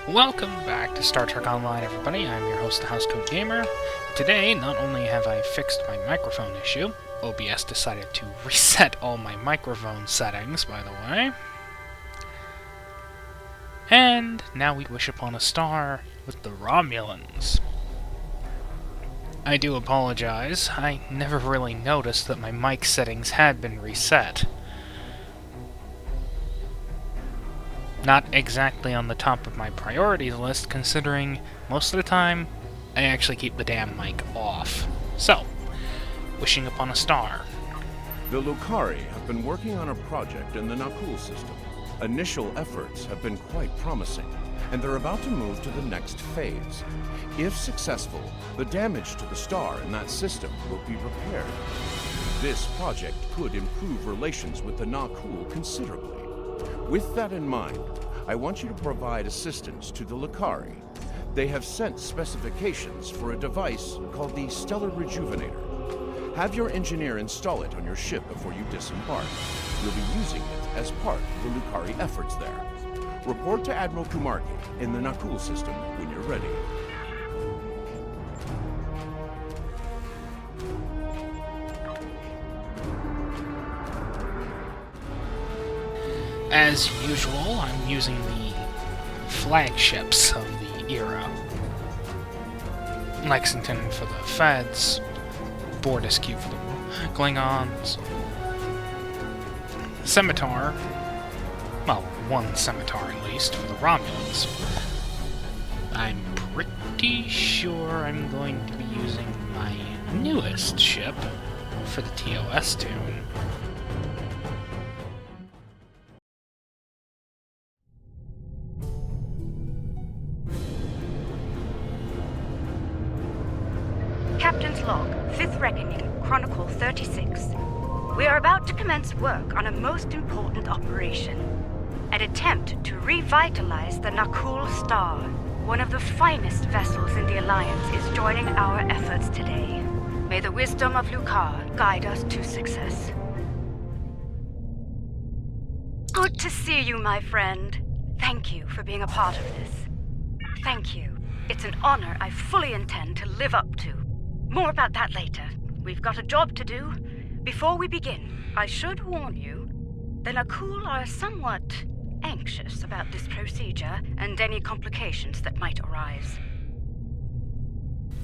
Welcome back to Star Trek Online, everybody. I'm your host, the Housecoat Gamer. Today, not only have I fixed my microphone issue, OBS decided to reset all my microphone settings, by the way. And now we wish upon a star with the Romulans. I do apologize. I never really noticed that my mic settings had been reset. Not exactly on the top of my priorities list, considering most of the time I actually keep the damn mic off. So, wishing upon a star. The Lucari have been working on a project in the Nakul system. Initial efforts have been quite promising, and they're about to move to the next phase. If successful, the damage to the star in that system will be repaired. This project could improve relations with the Nakul considerably. With that in mind, I want you to provide assistance to the Lucari. They have sent specifications for a device called the Stellar Rejuvenator. Have your engineer install it on your ship before you disembark. You'll be using it as part of the Lucari efforts there. Report to Admiral Kumarki in the Nakul system when you're ready. As usual, I'm using the flagships of the era. Lexington for the Feds, Bordescu for the Klingons, Scimitar, well, one Scimitar at least, for the Romulans. I'm pretty sure I'm going to be using my newest ship for the TOS tune. Captain's Log, 5th Reckoning, Chronicle 36. We are about to commence work on a most important operation. An attempt to revitalize the Nakul Star. One of the finest vessels in the Alliance is joining our efforts today. May the wisdom of Lukar guide us to success. Good to see you, my friend. Thank you for being a part of this. Thank you. It's an honor I fully intend to live up to. More about that later. We've got a job to do. Before we begin, I should warn you, the Nakul are somewhat anxious about this procedure and any complications that might arise.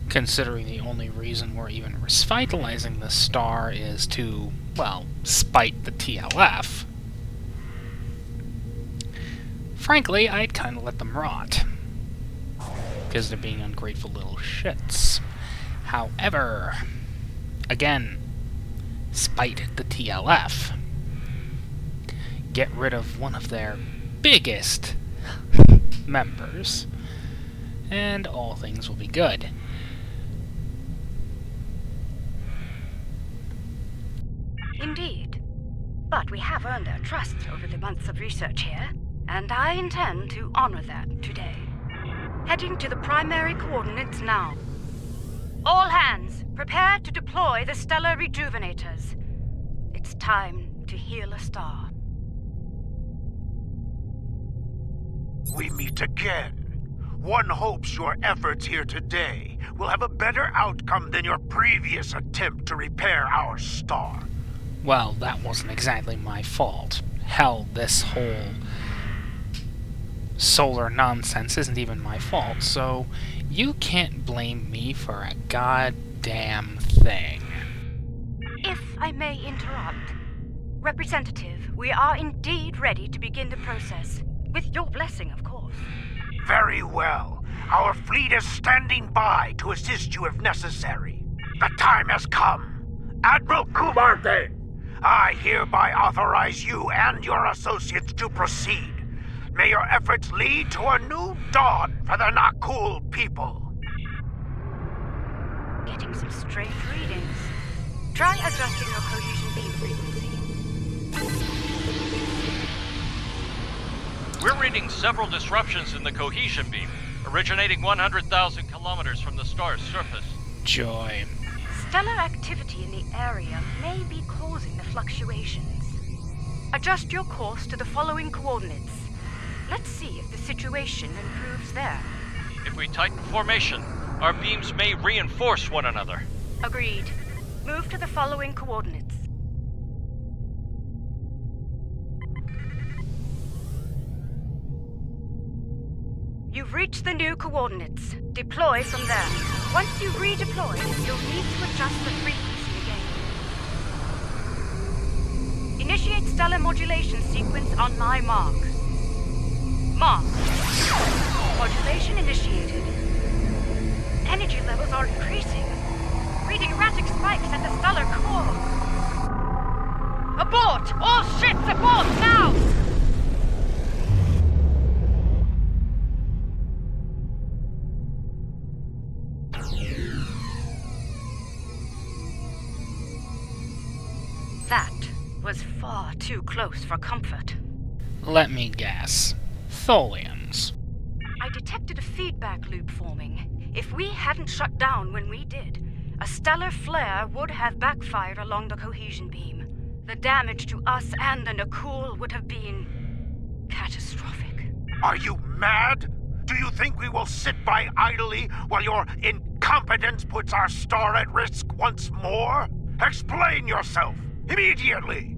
Considering the only reason we're even revitalizing the star is to, well, spite the TLF. Frankly, I'd kind of let them rot. Because they're being ungrateful little shits. However, again, spite the TLF. Get rid of one of their biggest members, and all things will be good. Indeed. But we have earned their trust over the months of research here, and I intend to honor that today. Heading to the primary coordinates now. All hands, prepare to deploy the Stellar Rejuvenators. It's time to heal a star. We meet again. One hopes your efforts here today will have a better outcome than your previous attempt to repair our star. Well, that wasn't exactly my fault. Hell, this whole solar nonsense isn't even my fault, so you can't blame me for a goddamn thing. If I may interrupt. Representative, we are indeed ready to begin the process. With your blessing, of course. Very well. Our fleet is standing by to assist you if necessary. The time has come. Admiral Kumarki, I hereby authorize you and your associates to proceed. May your efforts lead to a new dawn for the Nakul people. Getting some strange readings. Try adjusting your cohesion beam frequency. We're reading several disruptions in the cohesion beam, originating 100,000 kilometers from the star's surface. Joy. Stellar activity in the area may be causing the fluctuations. Adjust your course to the following coordinates. Let's see if the situation improves there. If we tighten formation, our beams may reinforce one another. Agreed. Move to the following coordinates. You've reached the new coordinates. Deploy from there. Once you've redeployed, you'll need to adjust the frequency again. Initiate stellar modulation sequence on my mark. Mark. Modulation initiated. Energy levels are increasing. Reading erratic spikes at the stellar core. Abort! All ships abort now! That was far too close for comfort. Let me guess. Tholians. I detected a feedback loop forming. If we hadn't shut down when we did, a stellar flare would have backfired along the cohesion beam. The damage to us and the Nakul would have been catastrophic. Are you mad? Do you think we will sit by idly while your incompetence puts our star at risk once more? Explain yourself, immediately!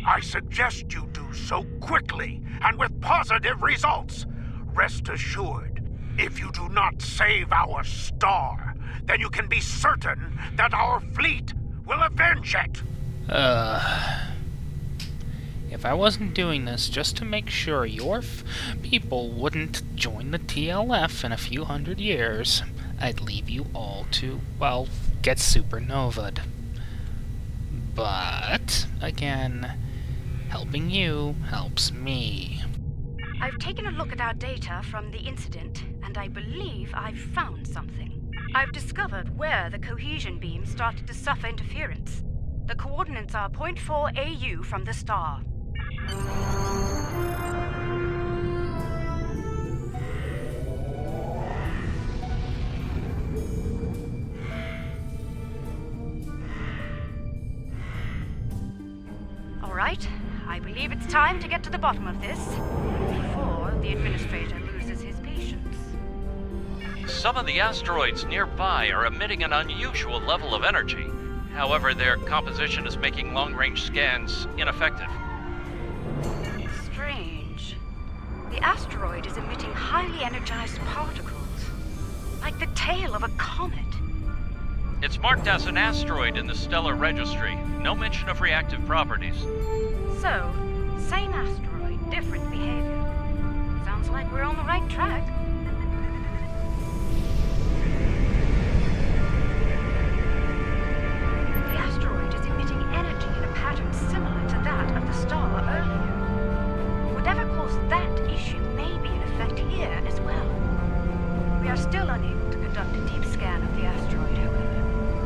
I suggest you do so quickly and with positive results. Rest assured, if you do not save our star, then you can be certain that our fleet will avenge it. If I wasn't doing this just to make sure your people wouldn't join the TLF in a few hundred years, I'd leave you all to, well, get supernovaed. But, again, helping you helps me. I've taken a look at our data from the incident, and I believe I've found something. I've discovered where the cohesion beam started to suffer interference. The coordinates are 0.4 AU from the star. All right, I believe it's time to get to the bottom of this before the administrator loses his patience. Some of the asteroids nearby are emitting an unusual level of energy. However, their composition is making long-range scans ineffective. Strange. The asteroid is emitting highly energized particles, like the tail of a comet. It's marked as an asteroid in the stellar registry. No mention of reactive properties. So, same asteroid, different behavior. Sounds like we're on the right track. The asteroid is emitting energy in a pattern similar to that of the star earlier. Whatever caused that issue may be in effect here as well. We are still unable to conduct a deep scan of the asteroid, however.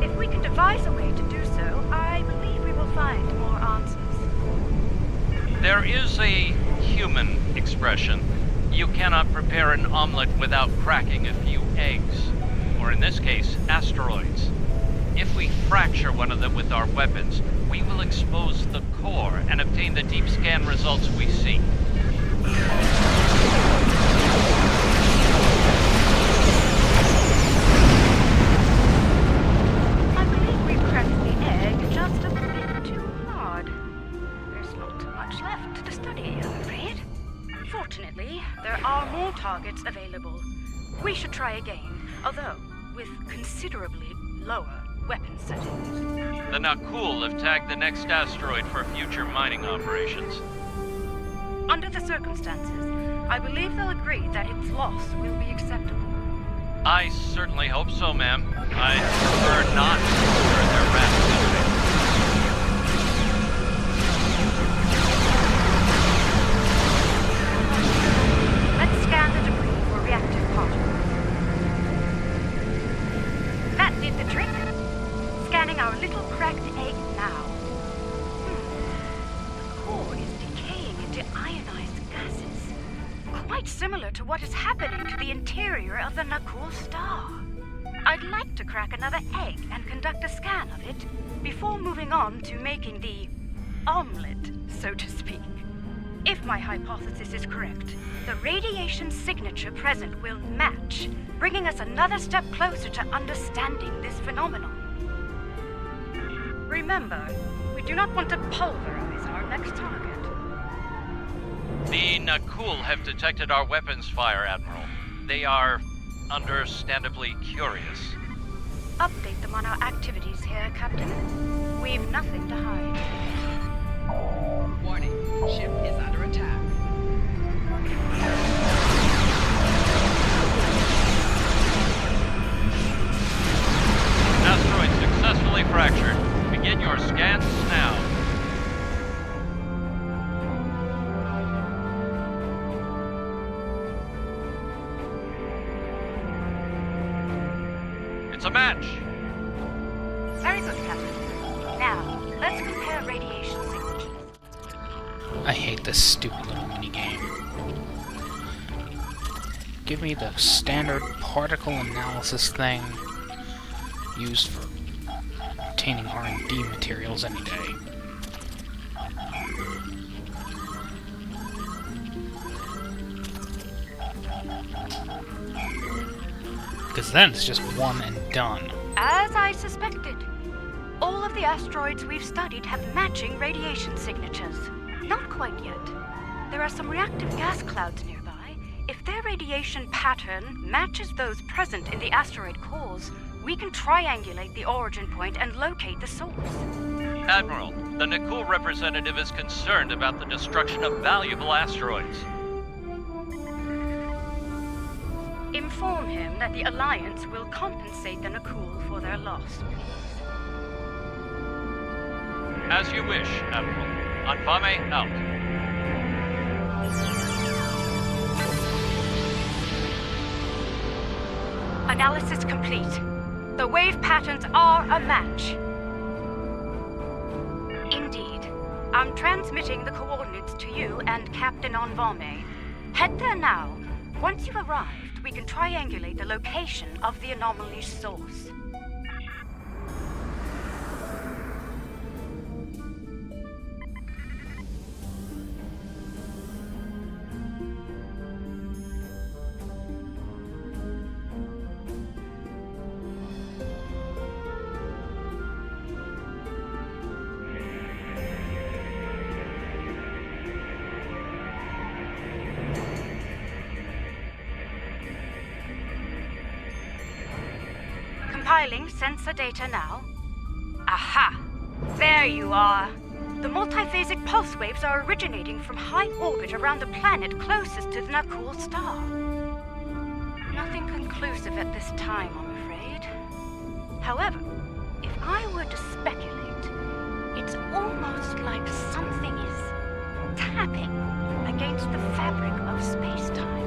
If we can devise a way to do so, I believe we will find more answers. There is a human expression. You cannot prepare an omelet without cracking a few eggs. Or in this case, asteroids. If we fracture one of them with our weapons, we will expose the core and obtain the deep scan results we seek. I believe we've cracked the egg just a bit too hard. There's not much left to study, I'm afraid. Fortunately, there are more targets available. We should try again, although with considerably lower weapon settings. The Nakul have tagged the next asteroid for future mining operations. Under the circumstances, I believe they'll agree that its loss will be acceptable. I certainly hope so, ma'am. I prefer not to stir their wrath. Let's scan the debris for reactive particles. That did the trick. Scanning our little cracked egg now. The core is decaying into ionized gases. Quite similar to what is happening to the interior of the Nakul star. I'd like to crack another egg and conduct a scan of it before moving on to making the omelet, so to speak. If my hypothesis is correct, the radiation signature present will match, bringing us another step closer to understanding this phenomenon. Remember, we do not want to pulverize our next target. The Nakul have detected our weapons fire, Admiral. They are understandably curious. Update them on our activities here, Captain. We've nothing to hide. Warning, ship is under attack. Asteroid successfully fractured. Begin your scans now. It's a match. Very good, Captain. Now, let's compare radiation signatures. I hate this stupid little minigame. Give me the standard particle analysis thing used for obtaining R&D materials any day. Because then it's just one and done. As I suspected, all of the asteroids we've studied have matching radiation signatures. Not quite yet. There are some reactive gas clouds nearby. If their radiation pattern matches those present in the asteroid cores, we can triangulate the origin point and locate the source. Admiral, the Nakul representative is concerned about the destruction of valuable asteroids. Inform him that the Alliance will compensate the Nakul for their loss. As you wish, Admiral. Anfame out. Analysis complete. The wave patterns are a match. Indeed. I'm transmitting the coordinates to you and Captain Anfame. Head there now. Once you've arrived, we can triangulate the location of the anomaly's source. Compiling sensor data now. Aha! There you are. The multiphasic pulse waves are originating from high orbit around the planet closest to the Nakul star. Nothing conclusive at this time, I'm afraid. However, if I were to speculate, it's almost like something is tapping against the fabric of space-time.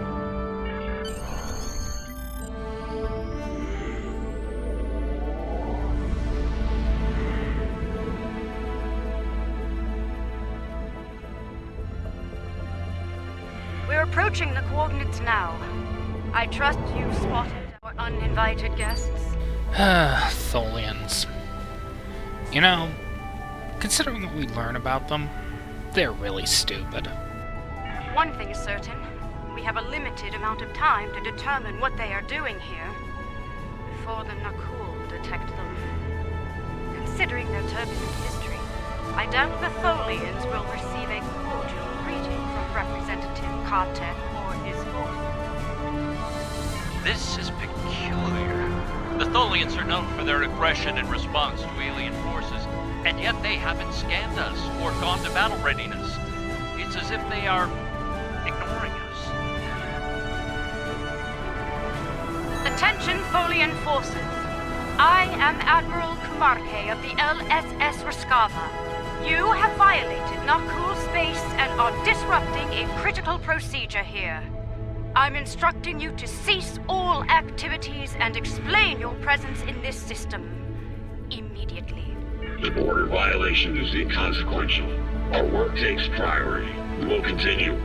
We're approaching the coordinates now. I trust you've spotted our uninvited guests. Tholians. You know, considering what we learn about them, they're really stupid. One thing is certain. We have a limited amount of time to determine what they are doing here before the Nakul detect them. Considering their turbulent history, I doubt the Tholians will receive a cordial greeting from Representative Kartek or his force. This is peculiar. The Tholians are known for their aggression in response to alien forces, and yet they haven't scanned us or gone to battle readiness. It's as if they are ignoring us. Attention, Tholian forces. I am Admiral Kumarke of the LSS Raskava. You have violated Nakul space and are disrupting a critical procedure here. I'm instructing you to cease all activities and explain your presence in this system immediately. The border violation is inconsequential. Our work takes priority. We will continue.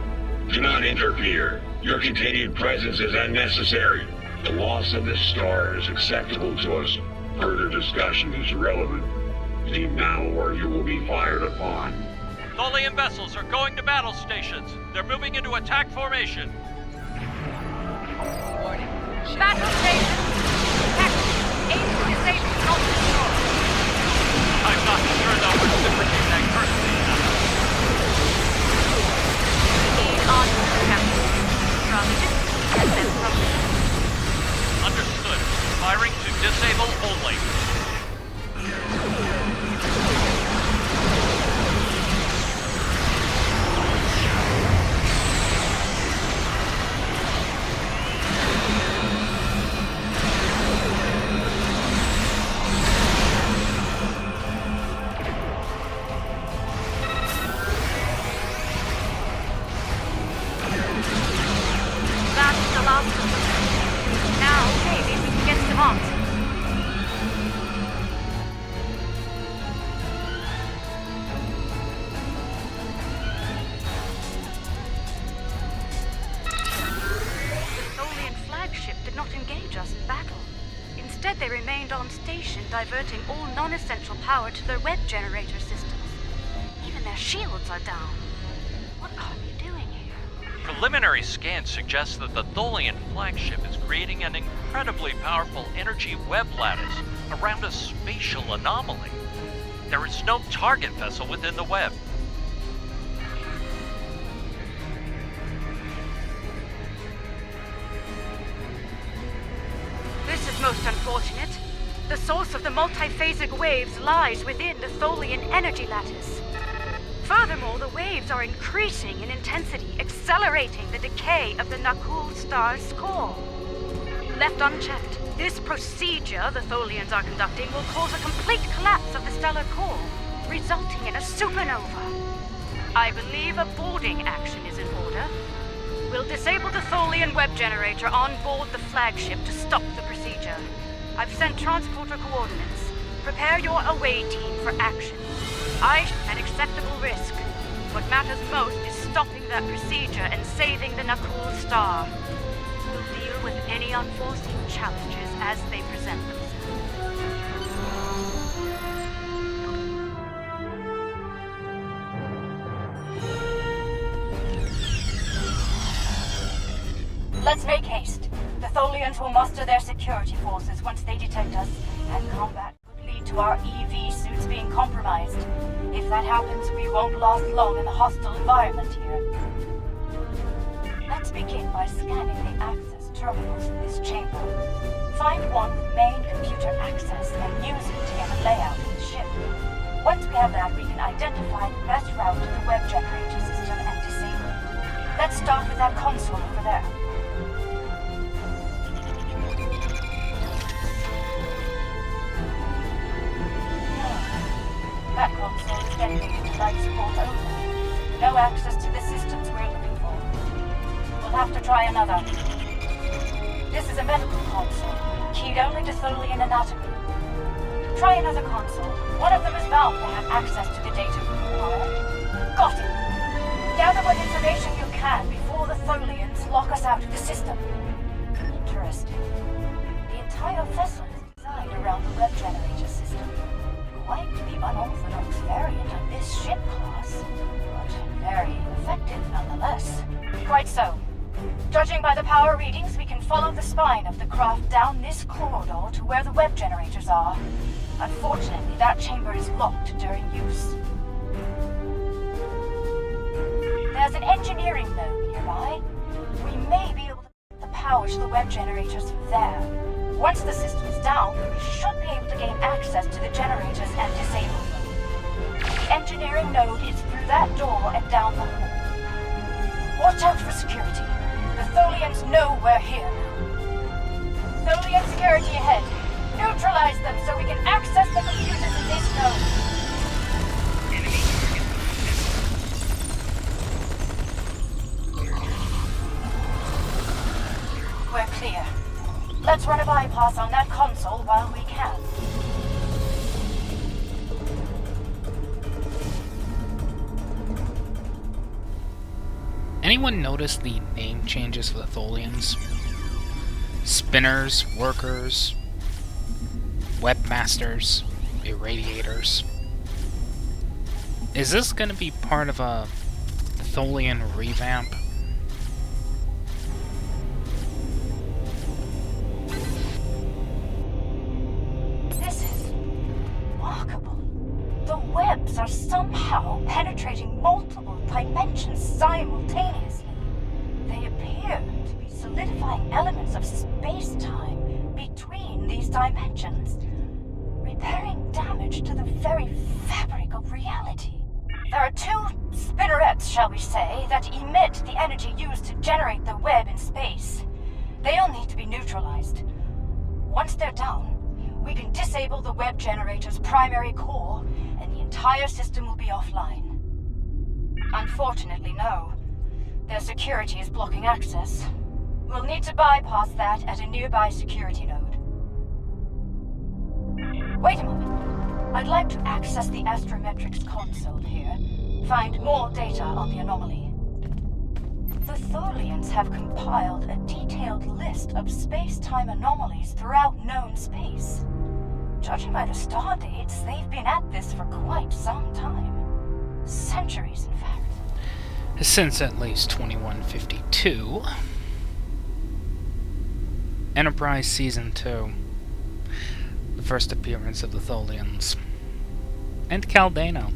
Do not interfere. Your continued presence is unnecessary. The loss of this star is acceptable to us. Further discussion is irrelevant. Leave now or you will be fired upon. Tholian vessels are going to battle stations. They're moving into attack formation. Warning. Ship Battle station! Captain, aim to disable non-destroy. I'm not sure they'll reciprocate that courtesy enough. Lead on, Captain. From distance, get them from the... Understood. Firing to disable only. That's the last of them. Now, maybe we can get some answers. The Tholian flagship did not engage us in battle. Instead, they remained on station, diverting all non-essential power to their web generator systems. Even their shields are down. What are we doing here? Preliminary scans suggest that the Tholian flagship is creating an incredibly powerful energy web lattice around a spatial anomaly. There is no target vessel within the web. This is most unfortunate. The source of the multiphasic waves lies within the Tholian energy lattice. Furthermore, the waves are increasing in intensity, accelerating the decay of the Nakul star's core. Left unchecked, this procedure the Tholians are conducting will cause a complete collapse of the stellar core, resulting in a supernova. I believe a boarding action is in order. We'll disable the Tholian web generator on board the flagship to stop the procedure. I've sent transporter coordinates. Prepare your away team for action. An acceptable risk. What matters most is stopping that procedure and saving the Nakul star. We'll deal with any unforeseen challenges as they present themselves. Let's make haste. The Tholians will muster their security forces once they detect us, and combat could lead to our EV suits being compromised. If that happens, we won't last long in the hostile environment here. Let's begin by scanning the access terminals in this chamber. Find one with main computer access and use it to get a layout of the ship. Once we have that, we can identify the best route to the web generator system and disable it. Let's start with that console over there. That console is dedicated to life support only. No access to the systems we're looking for. We'll have to try another. This is a medical console, keyed only to Tholian anatomy. Try another console. One of them is bound to have access to the data we require. Got it. Gather what information you can before the Tholians lock us out of the system. Interesting. The entire vessel is designed around the web generator system. Quite the unorthodox variant of this ship class, but very effective nonetheless. Quite so. Judging by the power readings, we can follow the spine of the craft down this corridor to where the web generators are. Unfortunately, that chamber is locked during use. There's an engineering node nearby. We may be able to get the power to the web generators from there. Once the system is down, we should be able to gain access to the generators and disable them. The engineering node is through that door and down the hall. Watch out for security. The Tholians know we're here now. Tholian security ahead. Neutralize them so we can access the computers in this node. We're clear. Let's run a bypass on that console while we can. Anyone notice the name changes for the Tholians? Spinners, workers, webmasters, irradiators. Is this going to be part of a Tholian revamp? This is remarkable. The webs are somehow penetrating multiple dimensions simultaneously. They appear to be solidifying elements of space-time between these dimensions, repairing damage to the very fabric of reality. There are two spinnerets, shall we say, that emit the energy used to generate the web in space. They all need to be neutralized. Once they're down, we can disable the web generator's primary core, and the entire system will be offline. Unfortunately, no. Their security is blocking access. We'll need to bypass that at a nearby security node. Wait a moment. I'd like to access the astrometrics console here, find more data on the anomaly. The Tholians have compiled a detailed list of space-time anomalies throughout known space. Judging by the star dates, they've been at this for quite some time. Centuries, in fact. Since at least 2152. Enterprise Season 2. The first appearance of the Tholians. And Caldano.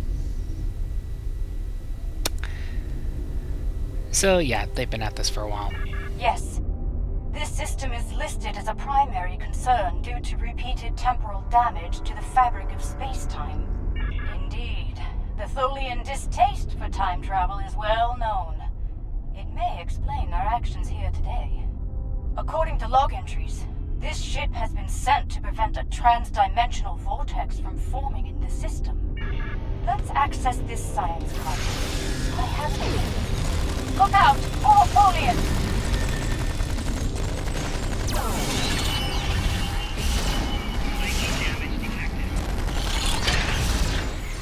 So yeah, they've been at this for a while. Yes. This system is listed as a primary concern due to repeated temporal damage to the fabric of space-time. Indeed, the Tholian distaste for time travel is well known. It may explain their actions here today. According to log entries, this ship has been sent to prevent a trans-dimensional vortex from forming in the system. Let's access this science project. I have to. Look out! All Tholians!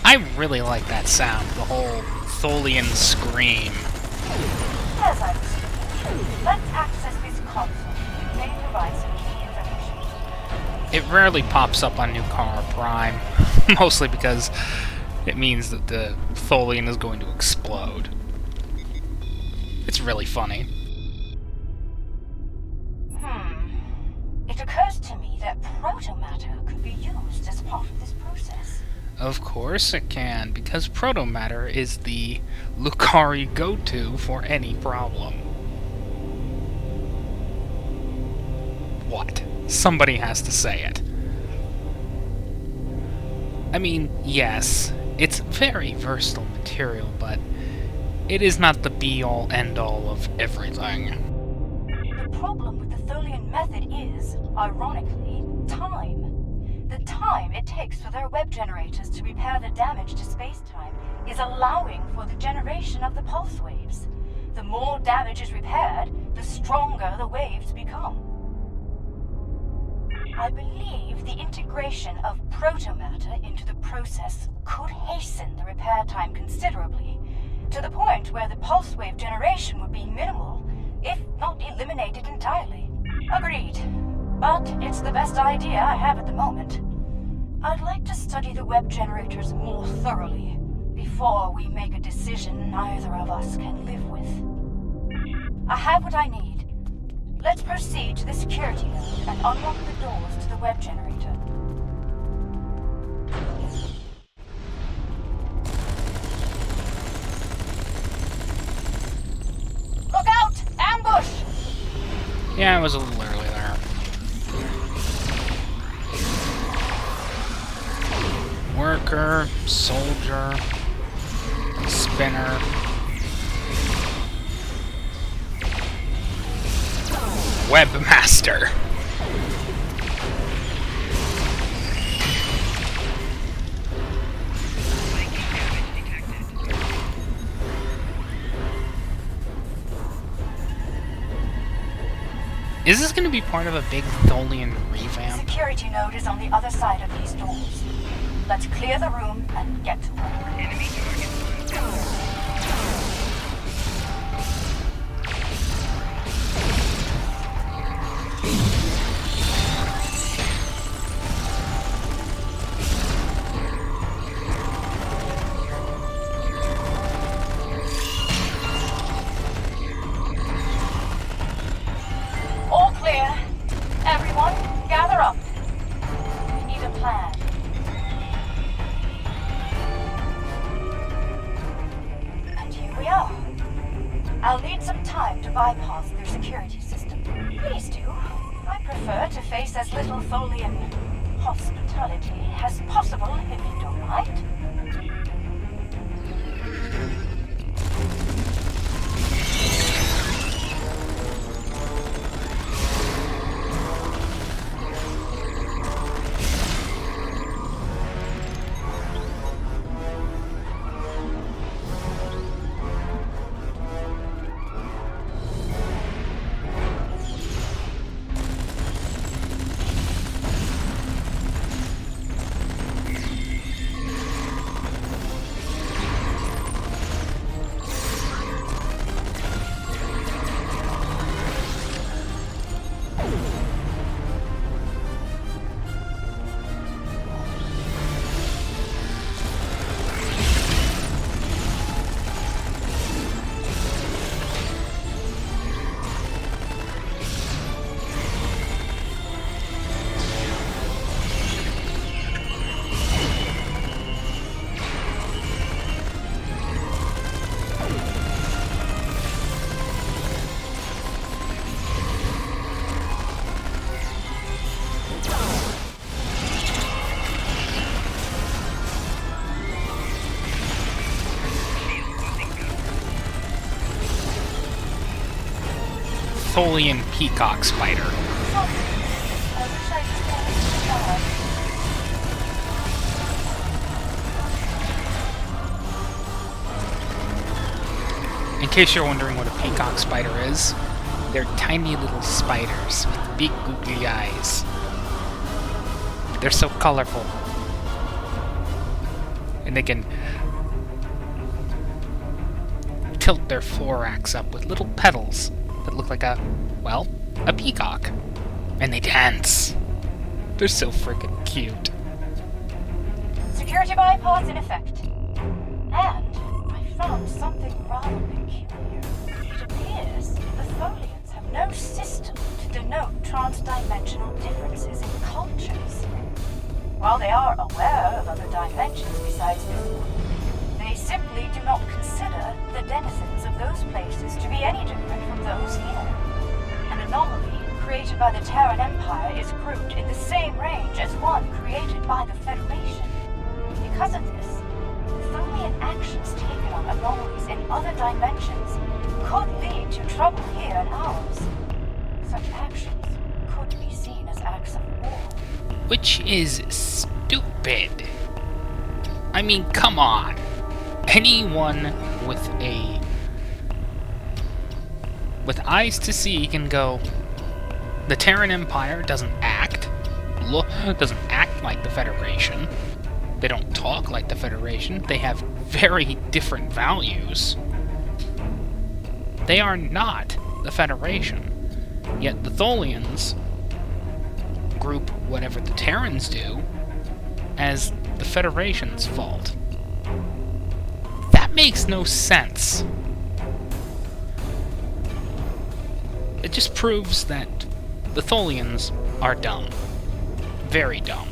I really like that sound, the whole Tholian scream. As I was saying, let's access this console. It may provide some key information. It rarely pops up on New Car Prime, mostly because it means that the Tholian is going to explode. It's really funny. It occurs to me that protomatter could be used as part of this process. Of course it can, because protomatter is the Lucari go-to for any problem. What? Somebody has to say it. I mean, yes, it's very versatile material, but it is not the be-all, end-all of everything. The problem with the Tholian method is, ironically, time. The time it takes for their web generators to repair the damage to space-time is allowing for the generation of the pulse waves. The more damage is repaired, the stronger the waves become. I believe the integration of protomatter into the process could hasten the repair time considerably, to the point where the pulse wave generation would be minimal, if not eliminated entirely. Agreed. But it's the best idea I have at the moment. I'd like to study the web generators more thoroughly before we make a decision neither of us can live with. I have what I need. Let's proceed to the security node and unlock the doors to the web generator. Look out! Ambush! Yeah, I was a little early there. Worker, soldier, spinner. Webmaster. Is this going to be part of a big Tholian revamp? Security node is on the other side of these doors. Let's clear the room and get to work. Enemy target. prefer to face as little Tholian hospitality as possible, if you don't mind. Tholian peacock spider. In case you're wondering what a peacock spider is, they're tiny little spiders with big googly eyes. They're so colorful. And they can tilt their thorax up with little petals that look like a peacock. And they dance. They're so freaking cute. Security bypass in effect. And I found something rather peculiar. It appears the Tholians have no system to denote transdimensional differences in cultures. While they are aware of other dimensions besides this one, they simply do not consider the denizens of those places to be any different from those here. An anomaly created by the Terran Empire is grouped in the same range as one created by the Federation. Because of this, Tholian actions taken on anomalies in other dimensions could lead to trouble here in ours. Such actions could be seen as acts of war. Which is stupid. I mean, come on. Anyone with eyes to see can go, the Terran Empire doesn't act like the Federation. They don't talk like the Federation. They have very different values. They are not the Federation. Yet the Tholians group whatever the Terrans do as the Federation's fault. That makes no sense. It just proves that the Tholians are dumb. Very dumb.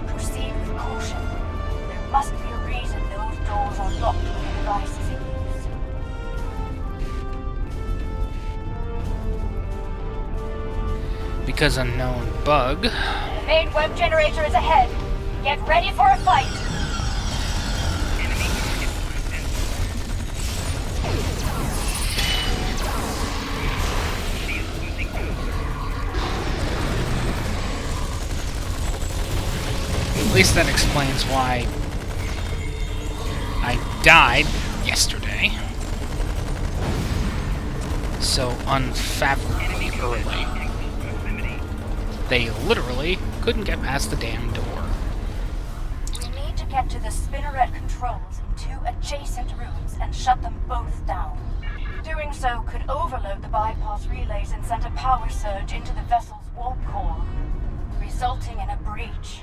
Proceed with caution. There must be a reason those doors are locked when the device is in use. Because a known bug. The main web generator is ahead. Get ready for a fight. At least that explains why I died yesterday so unfathomably early. They literally couldn't get past the damn door. We need to get to the spinneret controls in 2 adjacent rooms and shut them both down. Doing so could overload the bypass relays and send a power surge into the vessel's warp core, resulting in a breach.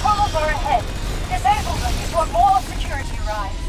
Controls are ahead. Disable them before more security arrives.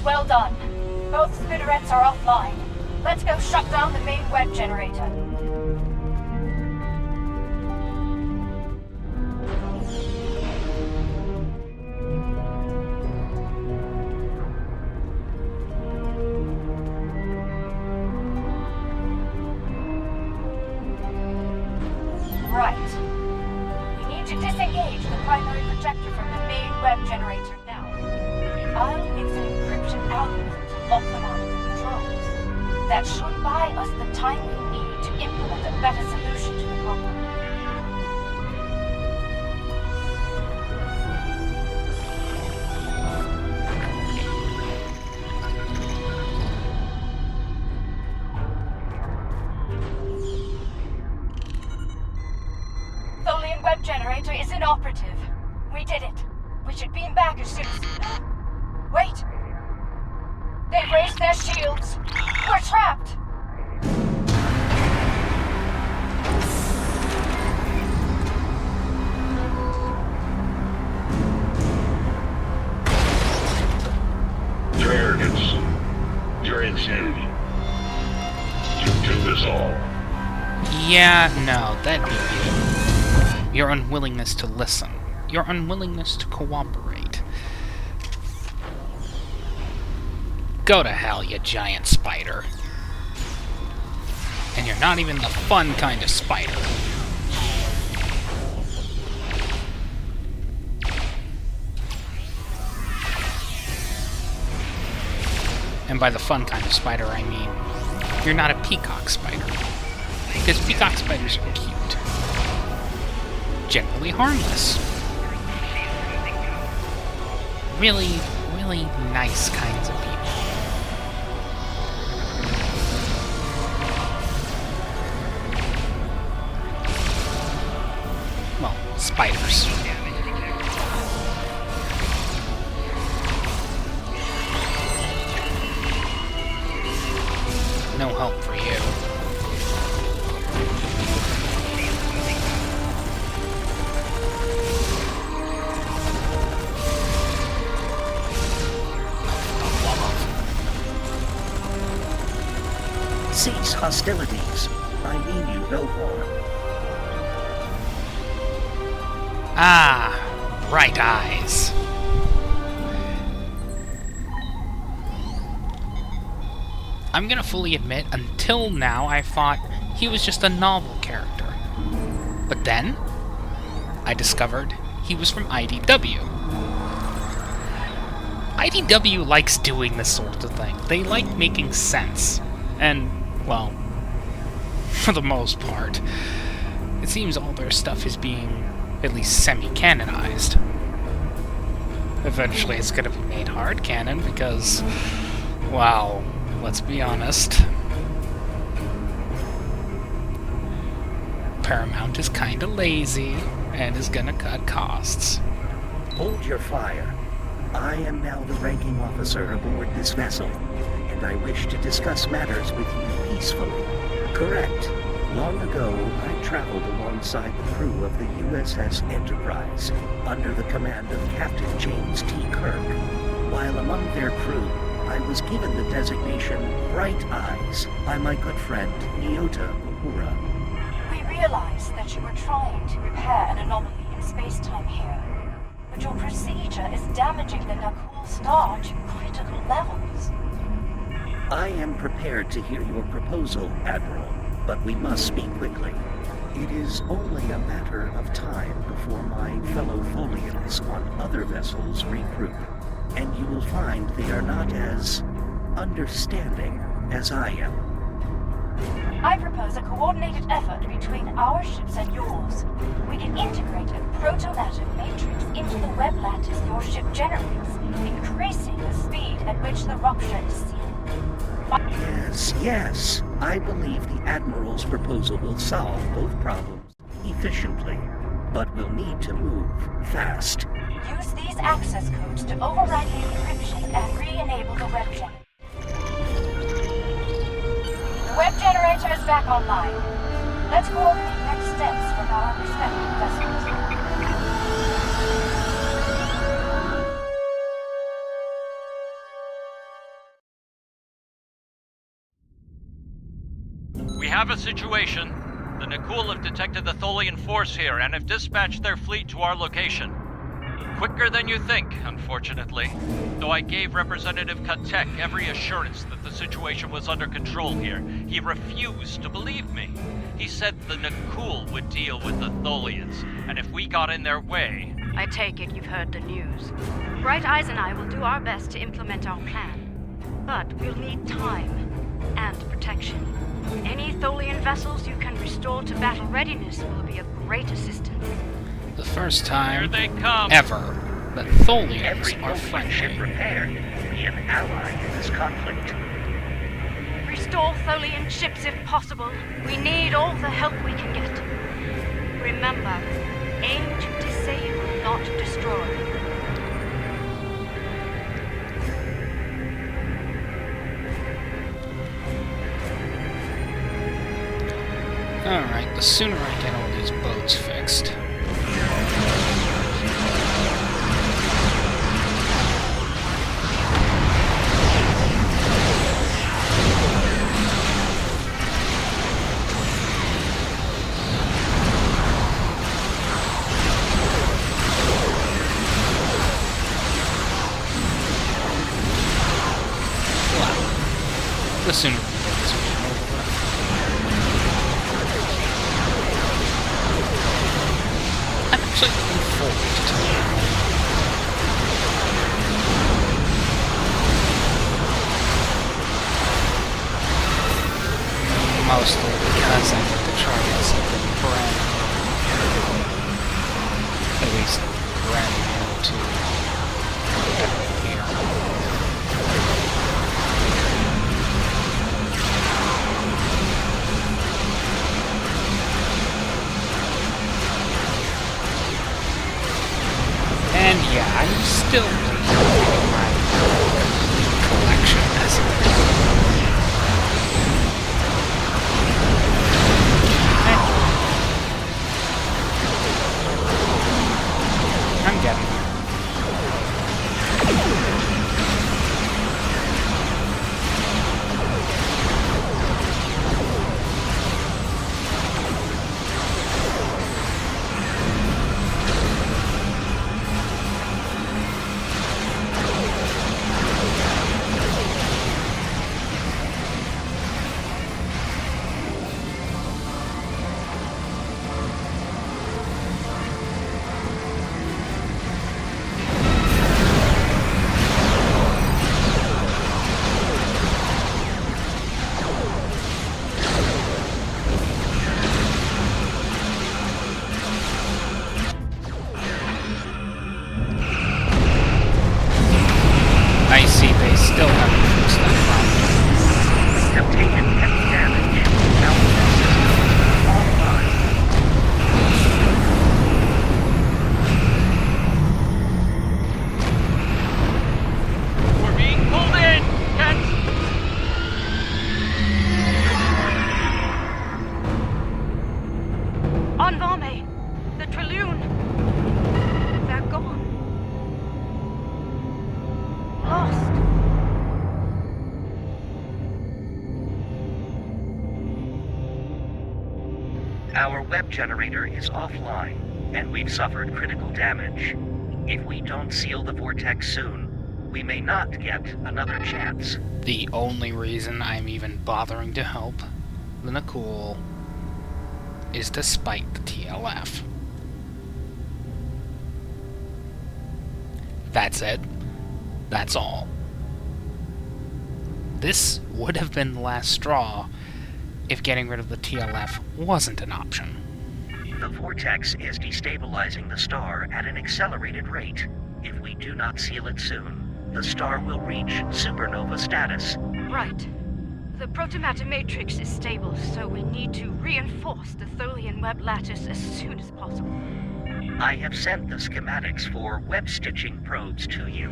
Well done. Both spinnerets are offline. Let's go shut down the main web generator. Right. We need to disengage the primary projector from the main web generator now. I'll use an encryption algorithm to lock them out of the controls. That should buy us the time we need to implement a better solution to the problem. Tholian web generator is inoperative. We did it. We should beam back as soon as... Wait! They've raised their shields! We're trapped! Your arrogance. Your insanity. You do this all. Yeah, no, that'd be you. Your unwillingness to listen. Your unwillingness to cooperate. Go to hell, you giant spider. And you're not even the fun kind of spider. And by the fun kind of spider, I mean, you're not a peacock spider. Because peacock spiders are cute. Generally harmless. Really, really nice kinds of people. Well, spiders. No help for you. Cease hostilities. I mean you no harm. Ah, right eyes. I'm gonna fully admit, until now I thought he was just a novel character. But then, I discovered he was from IDW. IDW likes doing this sort of thing. They like making sense. And, well, for the most part, it seems all their stuff is being at least semi-canonized. Eventually it's gonna be made hard canon because, well, let's be honest, Paramount is kinda lazy and is gonna cut costs. Hold your fire. I am now the ranking officer aboard this vessel, and I wish to discuss matters with you peacefully. Correct. Long ago, I traveled alongside the crew of the USS Enterprise, under the command of Captain James T. Kirk. While among their crew, I was given the designation Bright Eyes by my good friend Nyota Uhura. We realize that you were trying to repair an anomaly in space-time here, but your procedure is damaging the Nakul star to critical levels. I am prepared to hear your proposal, Admiral, but we must speak quickly. It is only a matter of time before my fellow Tholians on other vessels regroup, and you will find they are not as understanding as I am. I propose a coordinated effort between our ships and yours. We can integrate a proto-native matrix into the web lattice your ship generates, increasing the speed at which the rupture is seen. Yes. I believe the Admiral's proposal will solve both problems efficiently, but we'll need to move fast. Use these access codes to override the encryption and re-enable the web generator. The web generator is back online. Let's coordinate next steps from our respective vessels. have a situation. The Nakul have detected the Tholian force here and have dispatched their fleet to our location. Quicker than you think, unfortunately. Though I gave Representative Katek every assurance that the situation was under control here, he refused to believe me. He said the Nakul would deal with the Tholians, and if we got in their way... I take it you've heard the news. Bright Eyes and I will do our best to implement our plan. But we'll need time and protection. Any Tholian vessels you can restore to battle readiness will be of great assistance. The first time Here they come. ever that Tholians Every are Tholian ship friendly. repaired will be an ally in this conflict. Restore Tholian ships if possible. We need all the help we can get. Remember, aim to disable, not destroy. Alright, the sooner I get all these boats fixed. The sooner we get this game over with. I'm actually looking forward to it. Mostly because I get to try out something brand new. At least brand new to here. And yeah, I'm still rebuilding my collection as it is. I'm getting there. I see they still haven't fixed that problem. We have taken heavy damage. Now the system is offline. We're being pulled in! Kent! On Vame! The Trillion! They're gone. Lost. Our web generator is offline, and we've suffered critical damage. If we don't seal the vortex soon, we may not get another chance. The only reason I'm even bothering to help the Nakul is to spite the TLF. That's it. That's all. This would have been the last straw if getting rid of the TLF wasn't an option. The vortex is destabilizing the star at an accelerated rate. If we do not seal it soon, the star will reach supernova status. Right. The protomatter matrix is stable, so we need to reinforce the Tholian web lattice as soon as possible. I have sent the schematics for web stitching probes to you.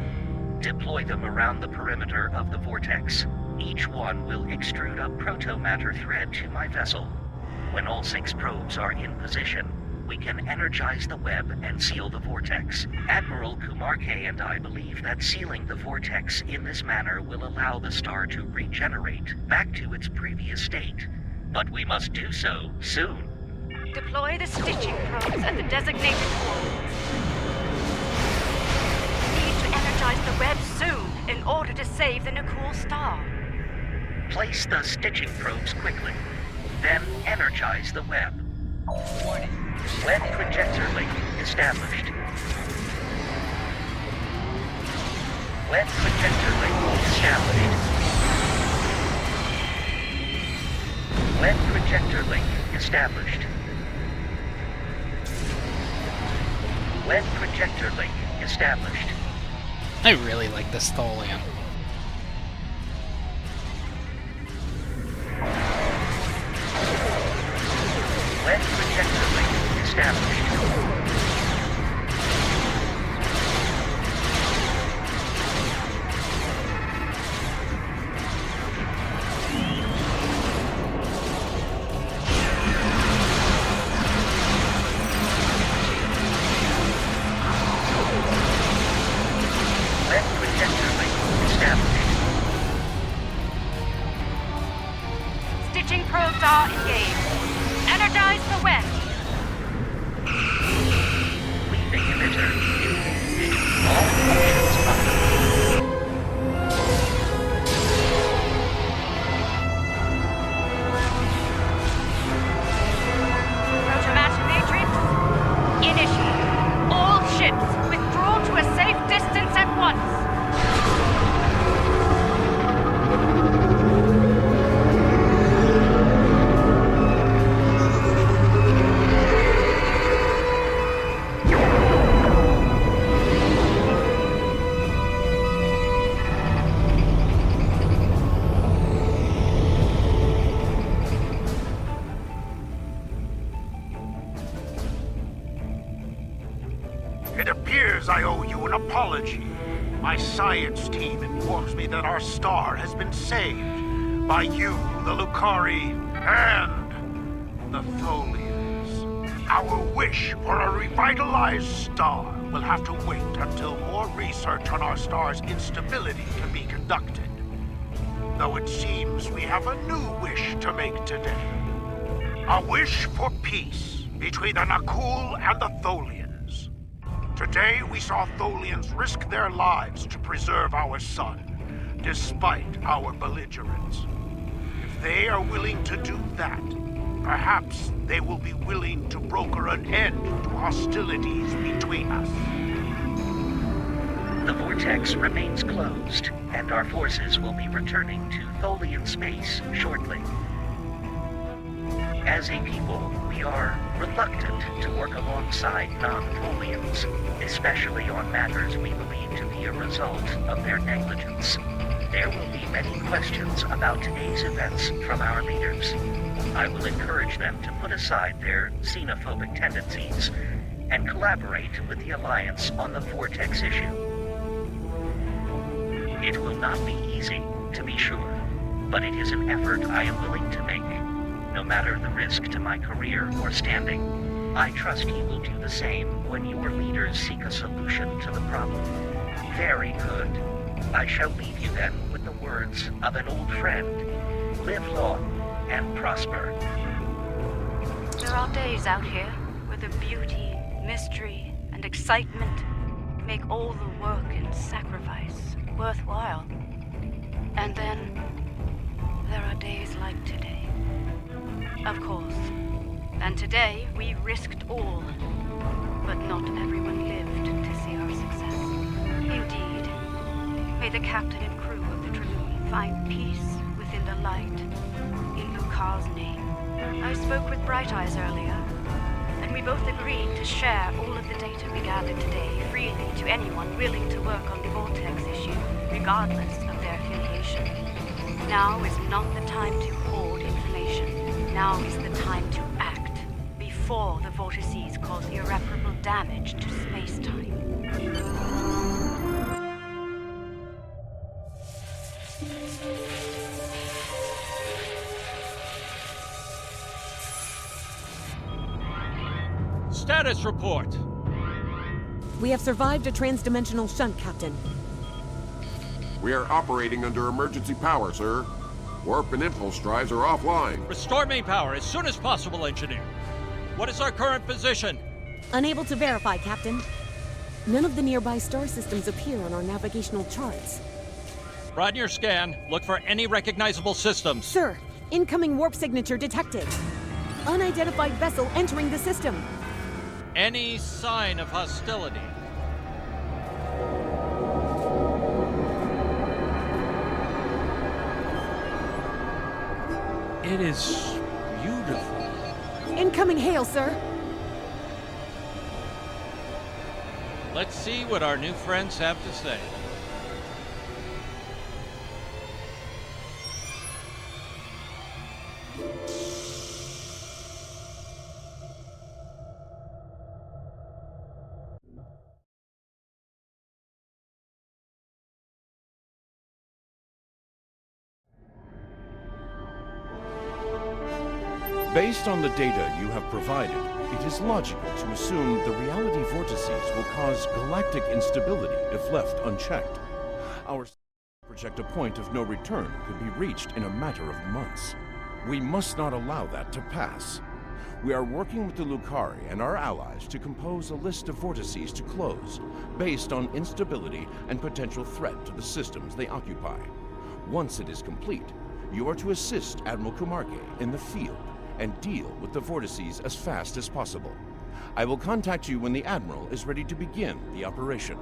Deploy them around the perimeter of the vortex. Each one will extrude a protomatter thread to my vessel. When all 6 probes are in position, we can energize the web and seal the vortex. Admiral Kumarke and I believe that sealing the vortex in this manner will allow the star to regenerate back to its previous state. but we must do so soon. Deploy the stitching probes at the designated coordinates. Need to energize the web soon in order to save the Nakul star. Place the stitching probes quickly, then energize the web. Warning. Web projector link established. Web projector link established. Web projector link established. Web projector link established. I really like this Tholian. Web projector link established. Web projector link established. Stitching probes are engaged. Energize the web. Leaving emitter engaged. All functions up. Protomatter matrix. Initiate. All ships withdraw to a safe distance at once. It appears I owe you an apology. My science team informs me that our star has been saved by you, the Lucari, and the Tholians. Our wish for a revitalized star will have to wait until more research on our star's instability can be conducted. Though it seems we have a new wish to make today. A wish for peace between the Nakul and the Tholians. Today we saw Tholians risk their lives to preserve our sun, despite our belligerence. If they are willing to do that, perhaps they will be willing to broker an end to hostilities between us. The vortex remains closed, and our forces will be returning to Tholian space shortly. As a people, we are reluctant to work alongside non-Tholians, especially on matters we believe to be a result of their negligence. There will be many questions about today's events from our leaders. I will encourage them to put aside their xenophobic tendencies and collaborate with the Alliance on the Vortex issue. It will not be easy, to be sure, but it is an effort I am willing to make, no matter the risk to my career or standing. I trust you will do the same when your leaders seek a solution to the problem. Very good. I shall leave you then with the words of an old friend. Live long and prosper. There are days out here where the beauty, mystery, and excitement make all the work and sacrifice worthwhile. And then there are days like today. Of course. And today we risked all, but not everyone lived to see our success. Indeed. May the captain and crew of the Tribune find peace within the light. In Lucar's name. I spoke with Bright Eyes earlier, and we both agreed to share all of the data we gathered today freely to anyone willing to work on the Vortex issue, regardless of their affiliation. Now is not the time to hoard information. Now is the time to act, before the vortices cause irreparable damage to space-time. Status report! We have survived a transdimensional shunt, Captain. We are operating under emergency power, sir. Warp and impulse drives are offline. Restore main power as soon as possible, Engineer. What is our current position? Unable to verify, Captain. None of the nearby star systems appear on our navigational charts. Run your scan. Look for any recognizable systems. Sir, incoming warp signature detected. Unidentified vessel entering the system. Any sign of hostility? It is beautiful. Incoming hail, sir. Let's see what our new friends have to say. Based on the data you have provided, it is logical to assume the reality vortices will cause galactic instability if left unchecked. Our project a point of no return could be reached in a matter of months. We must not allow that to pass. We are working with the Lucari and our allies to compose a list of vortices to close, based on instability and potential threat to the systems they occupy. Once it is complete, you are to assist Admiral Kumarke in the field and deal with the vortices as fast as possible. I will contact you when the Admiral is ready to begin the operation.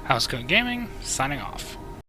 Housecoat Gaming, signing off.